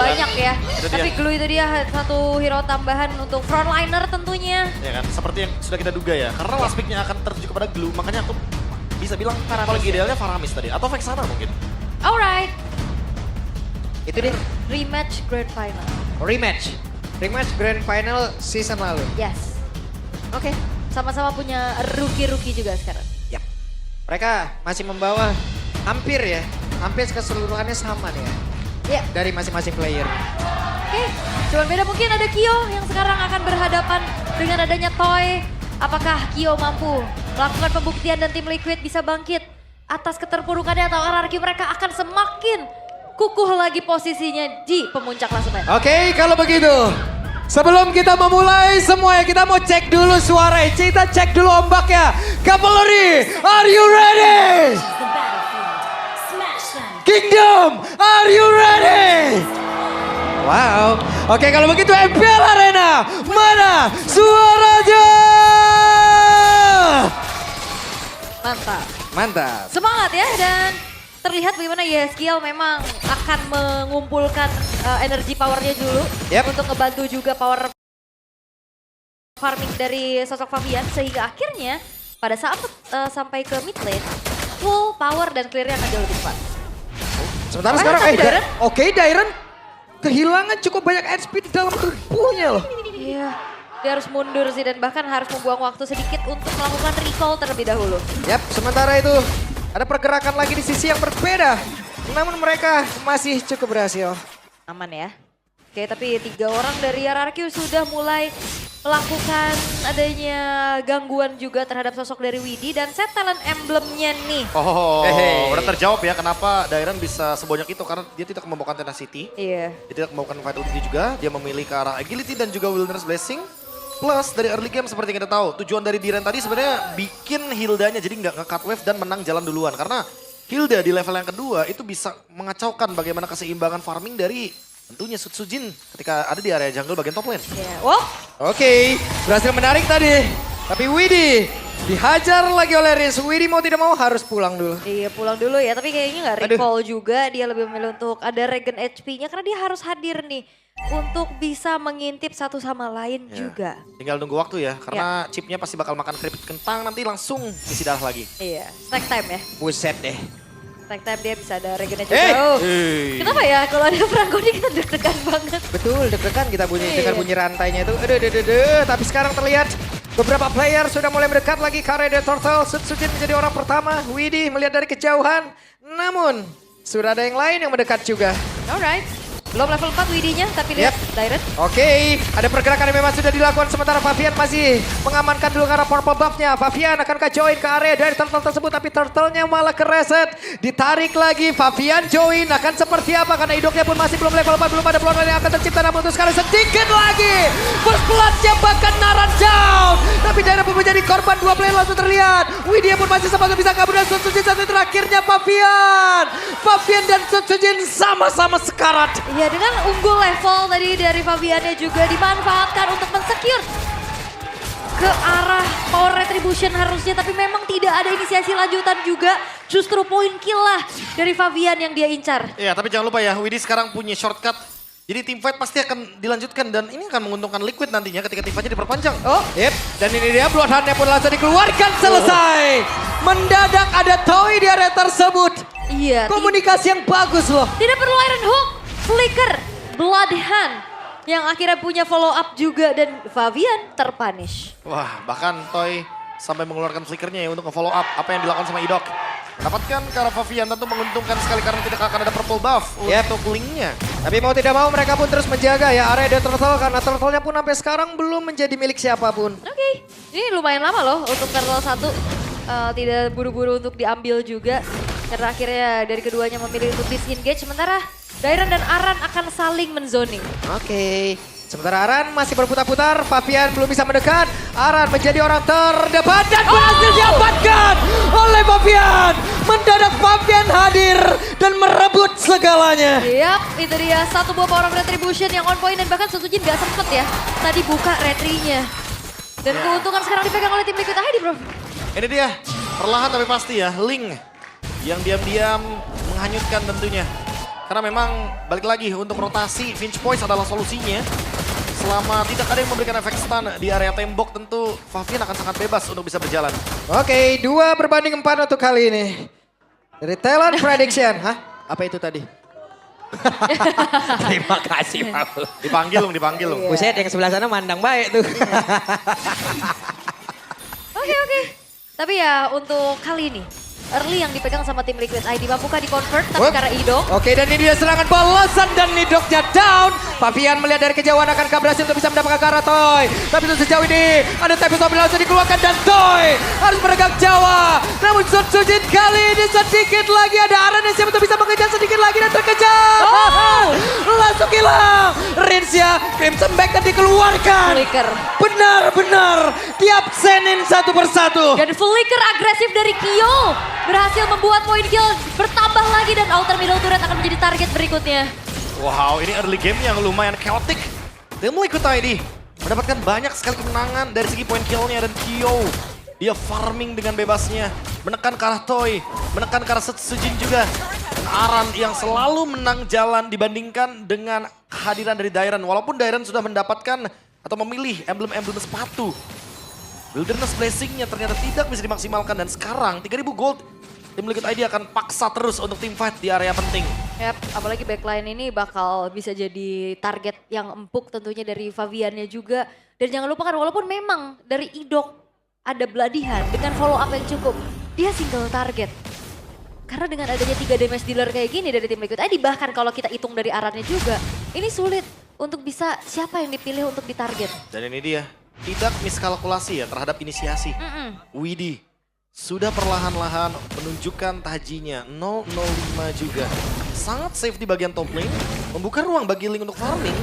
banyak ya. Itu Tapi dia. Glue itu dia satu hero tambahan untuk frontliner tentunya. Ya kan, seperti yang sudah kita duga ya. Karena last pick-nya akan tertuju kepada Glue, makanya aku bisa bilang Faramis paling ya. idealnya Faramis tadi. Atau Vexana mungkin. Alright, Itu dia rematch grand final. rematch. Rematch Grand Final season lalu. Yes. Oke, sama-sama punya rookie-rookie juga sekarang. Yap. Mereka masih membawa hampir keseluruhannya sama nih ya. Ya, Dari masing-masing player. oke. Cuman beda mungkin ada Kyo yang sekarang akan berhadapan dengan adanya Toy. Apakah Kyo mampu melakukan pembuktian dan tim Liquid bisa bangkit atas keterpurukannya atau hierarki mereka akan semakin kukuh lagi posisinya di pemuncak klasemen. Oke, kalau begitu. Sebelum kita memulai semuanya, kita mau cek dulu suara. Kita cek dulu ombaknya. Cavalry, are you ready? Kingdom, are you ready? Wow. Oke, kalau begitu MPL Arena, mana suaranya? Mantap. Mantap. Semangat ya, dan terlihat bagaimana YSKL memang akan mengumpulkan energi powernya dulu. Yap. Untuk ngebantu juga power farming dari sosok Fabian. Sehingga akhirnya pada saat sampai ke mid lane, full power dan clearnya akan jauh lebih cepat. Sementara Oke, sekarang, tapi Dairen? oke Dairen kehilangan cukup banyak HP di dalam tubuhnya loh. Iya, dia harus mundur sih dan bahkan harus membuang waktu sedikit untuk melakukan recall terlebih dahulu. Yap, sementara itu ada pergerakan lagi di sisi yang berbeda. Namun mereka masih cukup berhasil. Aman ya. Oke, tapi 3 orang dari RRQ sudah mulai melakukan adanya gangguan juga terhadap sosok dari Widi dan set talent emblemnya nih. Oh, Hehe. udah terjawab ya kenapa Dairen bisa sebanyak itu. Karena dia tidak membawakan Tenacity. Iya. Dia tidak membawakan Vitality juga. Dia memilih ke arah Agility dan juga Wilderness Blessing. Plus dari early game seperti yang kita tahu. Tujuan dari Diren tadi sebenarnya bikin Hildanya jadi nggak nge-cut wave dan menang jalan duluan. Karena Hilda di level yang kedua itu bisa mengacaukan bagaimana keseimbangan farming dari tentunya Sutsujin ketika ada di area jungle bagian top lane. Iya. Wow. Oke, berhasil menarik tadi. Tapi Widi dihajar lagi oleh Riz. Widi mau tidak mau harus pulang dulu. Iya, pulang dulu ya, tapi kayaknya nggak Aduh. recall juga. Dia lebih memilih untuk ada regen HP-nya karena dia harus hadir nih untuk bisa mengintip satu sama lain Ya. juga. Tinggal nunggu waktu ya, karena chipnya pasti bakal makan keripik kentang nanti langsung isi darah lagi. Iya, stack time ya. Buset deh. Stack time dia bisa ada regennya juga. Eh! Oh. Hey. Kenapa ya kalau ada Franco ini kita deg-degan banget. Betul, deg-degan kita bunyi Iya. dengan bunyi rantainya itu. Aduh, aduh, aduh, aduh. Tapi sekarang terlihat beberapa player sudah mulai mendekat lagi ke area The Turtle. Sutsujin menjadi orang pertama. Widi melihat dari kejauhan. Namun, sudah ada yang lain yang mendekat juga. Alright. Belum level 4 Widinya, tapi lihat Dairen. Oke, ada pergerakan yang memang sudah dilakukan sementara Fabian masih mengamankan dulu karena purple buff-nya. Fabian akankah join ke area dari turtle tersebut tapi turtle-nya malah kereset. Ditarik lagi, Fabian join akan seperti apa karena hidupnya pun masih belum level 4, belum ada peluang yang akan tercipta namun untuk sekarang sedikit lagi. First blood-nya bahkan naran down. Tapi Dairen pun menjadi korban, 2 player langsung terlihat. Widya pun masih sempat bisa kabur dan Sutsujin satu terakhirnya Fabian. Fabian dan Sutsujin sama-sama sekarat. Ya dengan unggul level tadi dari Fabiannya juga dimanfaatkan untuk mensecure ke arah power retribution harusnya. Tapi memang tidak ada inisiasi lanjutan juga. Justru poin kill lah dari Fabian yang dia incar. Iya, tapi jangan lupa ya, Widi sekarang punya shortcut. Jadi team fight pasti akan dilanjutkan dan ini akan menguntungkan Liquid nantinya ketika team fight-nya diperpanjang. Oh, yep. Dan ini dia Bloodhound-nya pun langsung dikeluarkan, selesai. Mendadak ada Toy di area tersebut. Iya. Komunikasi yang bagus loh. Tidak perlu Iron Hook, Flicker, Bloodhound yang akhirnya punya follow up juga dan Fabian terpunish. Wah, bahkan Toy sampai mengeluarkan flickernya ya untuk nge-follow up apa yang dilakukan sama Idok. Mendapatkan ke arah Fabian tentu menguntungkan sekali karena tidak akan ada purple buff untuk linknya. Tapi mau tidak mau mereka pun terus menjaga ya area The Turtle karena turtle-nya pun sampai sekarang belum menjadi milik siapapun. Oke, ini lumayan lama loh untuk turtle 1. Tidak buru-buru untuk diambil juga. Karena akhirnya dari keduanya memilih untuk disengage. Sementara Dairen dan Aran akan saling menzoning. Oke. Sementara Aran masih berputar-putar, Fabian belum bisa mendekat. Aran menjadi orang terdepan dan berhasil diamankan oleh Fabian. Mendadak Fabian hadir dan merebut segalanya. Yap, itu dia satu buah power of retribution yang on point dan bahkan Sutsujin gak sempet ya. Tadi buka retrinya. Dan keuntungan sekarang dipegang oleh tim Liquid ID bro. Ini dia, perlahan tapi pasti ya, Link yang diam-diam menghanyutkan tentunya. Karena memang balik lagi untuk rotasi Finch Poise adalah solusinya. Selama tidak ada yang memberikan efek stun di area tembok, tentu Favian akan sangat bebas untuk bisa berjalan. Oke, 2-4 untuk kali ini. Dari Talent Prediction. Hah? Apa itu tadi? Terima kasih Paul. Dipanggil loh. Buset yang sebelah sana mandang baik tuh. Oke. Tapi ya untuk kali ini, early yang dipegang sama tim Liquid ID mampukah di-convert tapi Wop. karena Idok. Oke, dan ini dia serangan balasan dan Nidoknya down. Favian melihat dari kejauhan akankah berhasil untuk bisa mendapatkan ke arah Toy. Tapi untuk sejauh ini ada Tempest Mobil langsung dikeluarkan dan Toy harus meregang Jawa. Namun Sujin kali ini sedikit lagi ada Aran yang siap untuk bisa mengejar sedikit lagi dan terkejar. Langsung hilang. Rinsya Crimson Back dan dikeluarkan. Flicker. Benar-benar diabsenin satu persatu. Dan flicker agresif dari Kyo berhasil membuat poin kill bertambah lagi dan outer middle turret akan menjadi target berikutnya. Wow, ini early game yang lumayan chaotic. Tim Liquid ID mendapatkan banyak sekali kemenangan dari segi poin killnya dan Kyo. Dia farming dengan bebasnya, menekan ke arah Toy, menekan ke arah Sujin juga. Dan Aran yang selalu menang jalan dibandingkan dengan kehadiran dari Dairon. Walaupun Dairon sudah mendapatkan atau memilih emblem-emblem sepatu. Wilderness Blessing-nya ternyata tidak bisa dimaksimalkan dan sekarang 3000 gold. Tim Liquid ID akan paksa terus untuk team fight di area penting. Yap, apalagi backline ini bakal bisa jadi target yang empuk tentunya dari Faviannya juga. Dan jangan lupakan walaupun memang dari Idok ada Bloodihan dengan follow up yang cukup, dia single target. Karena dengan adanya 3 damage dealer kayak gini dari tim Liquid ID, bahkan kalau kita hitung dari Arannya juga, ini sulit untuk bisa siapa yang dipilih untuk ditarget. Dan ini dia, tidak miskalkulasi ya terhadap inisiasi. Widhi sudah perlahan-lahan menunjukkan tajinya 005 juga. Sangat safe di bagian top lane, membuka ruang bagi Link untuk farming.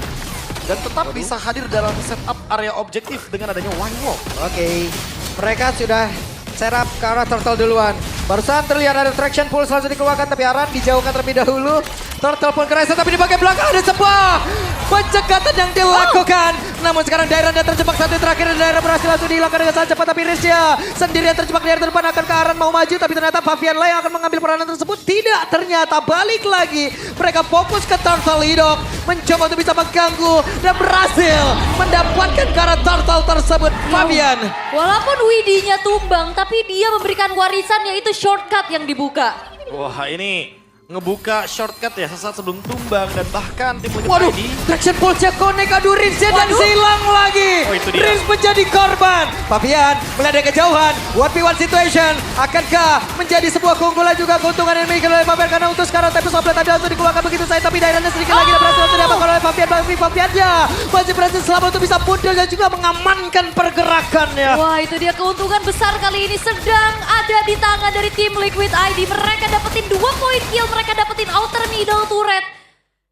Dan tetap bisa hadir dalam setup area objektif dengan adanya One Walk. Oke, mereka sudah serap ke arah Turtle duluan. Barusan terlihat ada traction pulse langsung dikeluarkan tapi Aran dijauhkan terlebih dahulu. Turtle pun kerasa tapi di bagian belakang ada sebuah pencekatan yang dilakukan. Namun sekarang Dairon yang terjebak satu terakhir dan Dairon berhasil langsung dihilangkan dengan sangat cepat. Tapi Rizya sendirian terjebak di area depan akan ke Aran mau maju. Tapi ternyata Favian lah yang akan mengambil peranan tersebut. Tidak, ternyata balik lagi. Mereka fokus ke Turtle Idok. Mencoba untuk bisa mengganggu dan berhasil mendapatkan ke arah Turtle tersebut. Favian. Walaupun Widhi-nya tumbang, tapi dia memberikan warisan yaitu shortcut yang dibuka. Wah ini ngebuka shortcut ya sesaat sebelum tumbang dan bahkan tim Liquid Waduh, ID. traction pulse-nya connect, aduh Rinsnya dan silang lagi. Oh, itu dia. Rins menjadi korban. Favian melihat dari kejauhan, 1v1 situation. Akankah menjadi sebuah keunggulan juga keuntungan yang dimiliki oleh Favian karena untuk sekarang Tempest of Blade tadi langsung dikeluarkan begitu saja. Tapi Daironnya sedikit lagi dan berhasil langsung diamankan oleh Favian. Tapi Faviannya masih berhasil selamat untuk bisa mundur dan juga mengamankan pergerakannya. Wah, itu dia keuntungan besar kali ini sedang ada di tangan dari tim Liquid ID. Mereka dapetin 2 poin kill, mereka dapetin outer middle turret.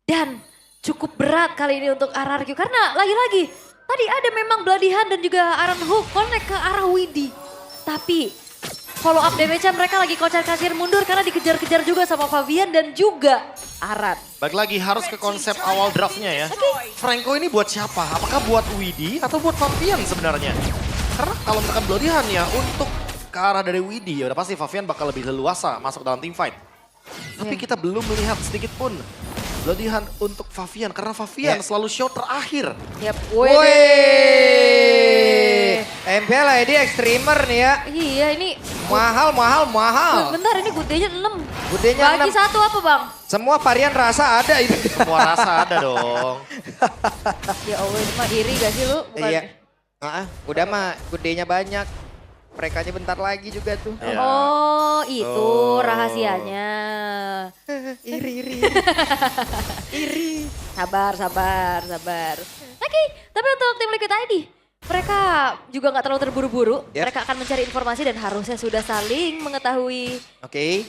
Dan cukup berat kali ini untuk RRQ karena lagi-lagi tadi ada memang Bloodihan dan juga Aran Hook connect ke arah Widhi. Tapi follow up damage-nya mereka lagi kocar-kacir mundur karena dikejar-kejar juga sama Favian dan juga Aran. Balik lagi harus ke konsep awal draftnya ya. Franco ini buat siapa? Apakah buat Widhi atau buat Favian sebenarnya? Karena kalau misalkan Bloodihan ya untuk ke arah dari Widhi ya udah pasti Favian bakal lebih leluasa masuk dalam team fight. Tapi kita belum melihat sedikit pun Bloodihan untuk Favian karena Favian selalu show terakhir. Yap, Wih, MPL ID Extremer nih ya. Iya ini, Mahal. bentar ini gudenya 6. Gudenya Bagi 6. satu apa bang? Semua varian rasa ada itu. Semua rasa ada dong. Ya Allah ini mah iri gak sih lu? Bukan. Iya. Udah mah gudenya banyak. Merekanya bentar lagi juga tuh. Iya. Oh itu Oh. rahasianya. Iri. Sabar. Oke, tapi untuk tim Liquid ID, mereka juga nggak terlalu terburu-buru. Yep. Mereka akan mencari informasi dan harusnya sudah saling mengetahui. Oke.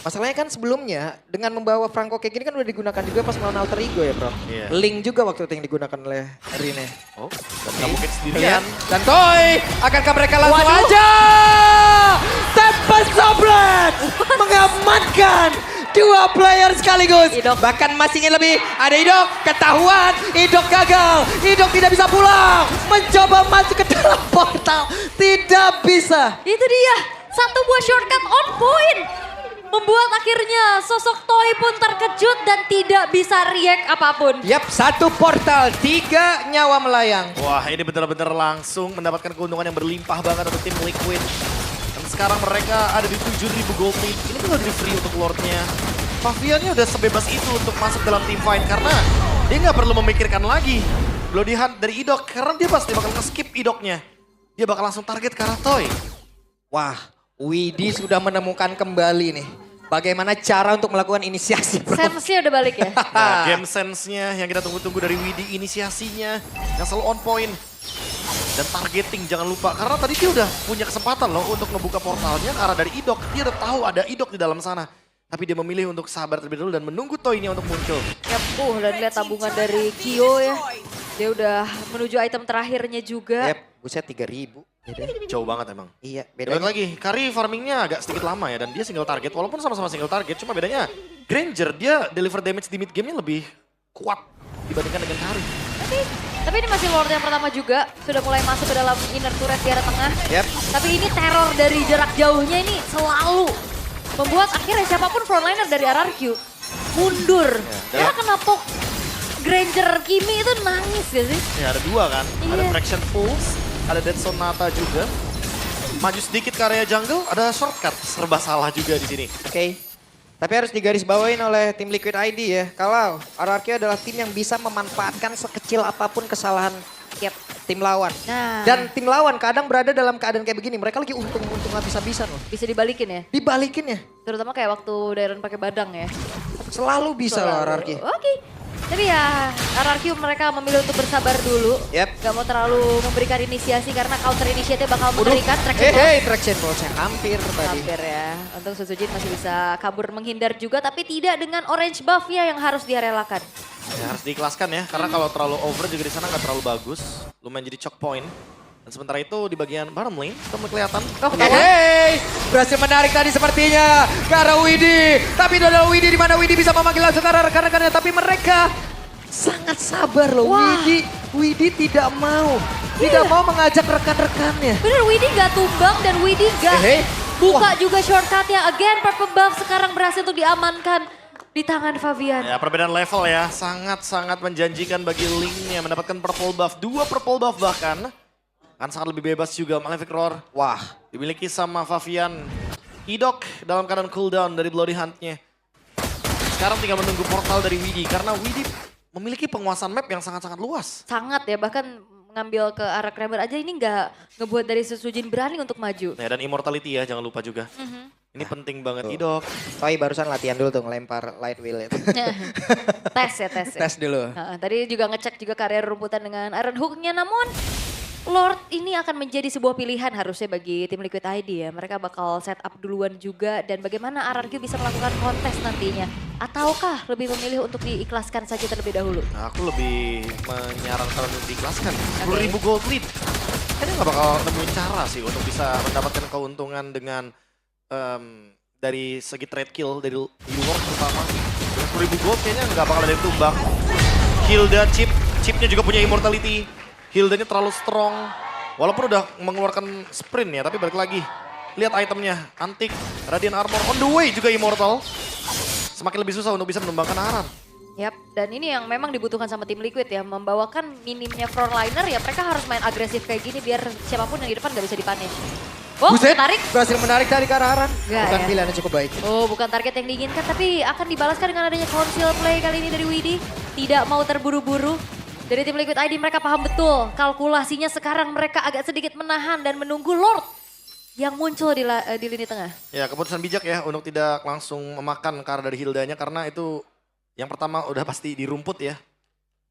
Masalahnya kan sebelumnya dengan membawa Franco kayak gini kan udah digunakan juga pas melawan Alter Ego ya bro. Iya. Link juga waktu itu yang digunakan oleh Rine. Oh, dan nggak mungkin Lihat. sendirian. Dan Toy, akankah mereka langsung Waduh. aja? Tempest of Blade mengamankan 2 player sekaligus. Idok. Bahkan masih ingin lebih. Ada Idok, ketahuan. Idok gagal. Idok tidak bisa pulang. Mencoba masuk ke dalam portal. Tidak bisa. Itu dia, satu buah shortcut on point. membuat akhirnya sosok Toy pun terkejut dan tidak bisa react apapun. Yap, 1 portal, 3 nyawa melayang. Wah, ini benar-benar langsung mendapatkan keuntungan yang berlimpah banget untuk tim Liquid. Dan sekarang mereka ada di 7.000 gold lead. Ini tuh udah free untuk Lordnya. Paviannya udah sebebas itu untuk masuk dalam team fight karena dia nggak perlu memikirkan lagi Bloody Hunt dari Idok karena dia pasti bakal nge-skip Idoknya. Dia bakal langsung target ke arah Toy. Wah, Widi sudah menemukan kembali nih. Bagaimana cara untuk melakukan inisiasi, bro. Sense-nya udah balik ya. Nah, game sense-nya yang kita tunggu-tunggu dari Widi, inisiasinya yang selalu on point. Dan targeting jangan lupa, karena tadi dia udah punya kesempatan loh untuk ngebuka portalnya ke arah dari Idok. Dia udah tahu ada Idok di dalam sana. Tapi dia memilih untuk sabar terlebih dahulu dan menunggu Toy-nya untuk muncul. Yap, dan lihat tabungan dari Kyo ya. Dia udah menuju item terakhirnya juga. Yap, buset 3.000. Jauh banget emang. Iya, Beda bedanya. lagi, Kari farmingnya agak sedikit lama ya dan dia single target. Walaupun sama-sama single target, cuma bedanya Granger dia deliver damage di mid game-nya lebih kuat dibandingkan dengan Kari. Tapi ini masih Lord yang pertama juga. Sudah mulai masuk ke dalam inner turret di arah tengah. Yap. Tapi ini teror dari jarak jauhnya ini selalu membuat akhirnya siapapun frontliner dari RRQ mundur. Ya, Karena kena pok Granger Kimi itu nangis gak sih? Ya ada dua kan, ada Iya. Traction Pulse, ada Dead Sonata juga. Maju sedikit ke area jungle, ada shortcut, serba salah juga di sini. Oke. Tapi harus digarisbawain oleh tim Liquid ID ya. Kalau RRQ adalah tim yang bisa memanfaatkan sekecil apapun kesalahan tim lawan. Nah, Dan tim lawan kadang berada dalam keadaan kayak begini. Mereka lagi untung-untung habis-habisan loh. bisa dibalikin ya. Dibalikin ya. Terutama kayak waktu Darren pakai badang ya. Selalu bisa loh RRQ. Oke. Tapi ya RRQ mereka memilih untuk bersabar dulu. Yap. Gak mau terlalu memberikan inisiasi karena counter initiative bakal mengerikan. Traction Pulse. Hey, traction pulse hampir tadi. Hampir ya. Untuk Suzujin masih bisa kabur menghindar juga. Tapi tidak dengan orange buff-nya yang harus dia relakan. Ya, harus diikhlaskan ya, karena kalau terlalu over juga di sana nggak terlalu bagus. Lumayan jadi choke point. Dan sementara itu di bagian bottom lane, itu mulai kelihatan. Hey, berhasil menarik tadi sepertinya ke arah Widi. Tapi itu adalah Widi di mana Widi bisa memanggil langsung ke arah rekan-rekannya. Tapi mereka sangat sabar loh. Wah. Widi tidak mau. Tidak mau mengajak rekan-rekannya. Bener, Widi gak tumbang dan Widi gak Hey, buka juga shortcutnya. Again, purple buff sekarang berhasil untuk diamankan di tangan Fabian. Ya, perbedaan level ya, sangat-sangat menjanjikan bagi Link-nya mendapatkan purple buff. 2 purple buff bahkan. Kan sangat lebih bebas juga Malefic Roar. Wah, Dimiliki sama Favian. Idok dalam keadaan cooldown dari Bloody Hunt-nya. Sekarang tinggal menunggu portal dari Widi, karena Widi memiliki penguasaan map yang sangat-sangat luas. Sangat ya, bahkan ngambil ke arah Kramer aja ini nggak ngebuat dari Suzujin berani untuk maju. Nah, dan immortality ya, jangan lupa juga. Ini penting banget Idok. Toy barusan latihan dulu tuh ngelempar light wheel itu. Tes ya. Tes dulu. Tadi juga ngecek juga karya rumputan dengan Iron Hook-nya, namun Lord ini akan menjadi sebuah pilihan harusnya bagi tim Liquid ID ya. Mereka bakal set up duluan juga dan bagaimana RRQ bisa melakukan kontes nantinya. Ataukah lebih memilih untuk diikhlaskan saja terlebih dahulu? Nah, aku lebih menyarankan untuk diikhlaskan. 10.000 gold lead. Kayaknya nggak bakal nemuin cara sih untuk bisa mendapatkan keuntungan dengan dari segi trade kill dari Lord terutama. Dengan 10.000 gold kayaknya nggak bakal ada yang tumbang. Hilda chipnya juga punya immortality. Hildanya terlalu strong. Walaupun udah mengeluarkan sprint ya, tapi balik lagi. Lihat itemnya, Antik, Radiant Armor, on the way juga immortal. Semakin lebih susah untuk bisa menumbangkan Aran. Yap, dan ini yang memang dibutuhkan sama tim Liquid ya. Membawakan minimnya frontliner ya, mereka harus main agresif kayak gini biar siapapun yang di depan gak bisa dipunish. Oh, Buset, tarik. berhasil menarik tadi ke arah Aran. Nggak Bukan ya. pilihan yang cukup baik. Oh, bukan target yang diinginkan, tapi akan dibalaskan dengan adanya conceal play kali ini dari Widi. Tidak mau terburu-buru. Dari tim Liquid ID mereka paham betul kalkulasinya sekarang mereka agak sedikit menahan dan menunggu Lord yang muncul di lini tengah. Ya, keputusan bijak ya untuk tidak langsung memakan ke arah dari Hildanya karena itu yang pertama udah pasti di rumput ya.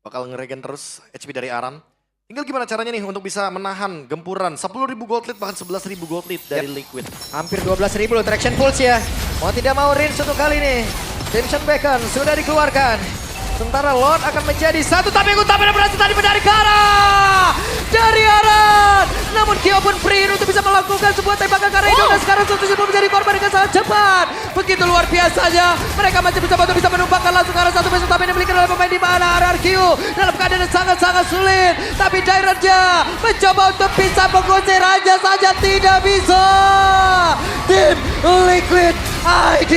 Bakal ngeregen terus HP dari Aran. Tinggal gimana caranya nih untuk bisa menahan gempuran 10.000 gold lead bahkan 11.000 gold lead dari Liquid. Hampir 12.000 loh traction pulse ya. Mau tidak mau Rinse untuk kali ini. Crimson Beacon sudah dikeluarkan. Sementara Lord akan menjadi satu, tapi Utama berhasil tadi menarik ke arah dari Aran. Namun Kyo pun free untuk bisa melakukan sebuah tembakan ke arah itu. Dan sekarang Suzujin pun menjadi korban dengan sangat cepat. Begitu luar biasanya. Mereka masih mencoba untuk bisa menumpangkan langsung ke arah satu base utama yang dimiliki oleh pemain di mana RRQ. Dalam keadaan yang sangat-sangat sulit. Tapi Dairatnya mencoba untuk bisa mengusir hanya saja tidak bisa. Tim Liquid ID.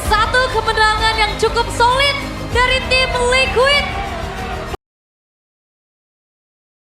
Satu kemenangan yang cukup solid dari tim Liquid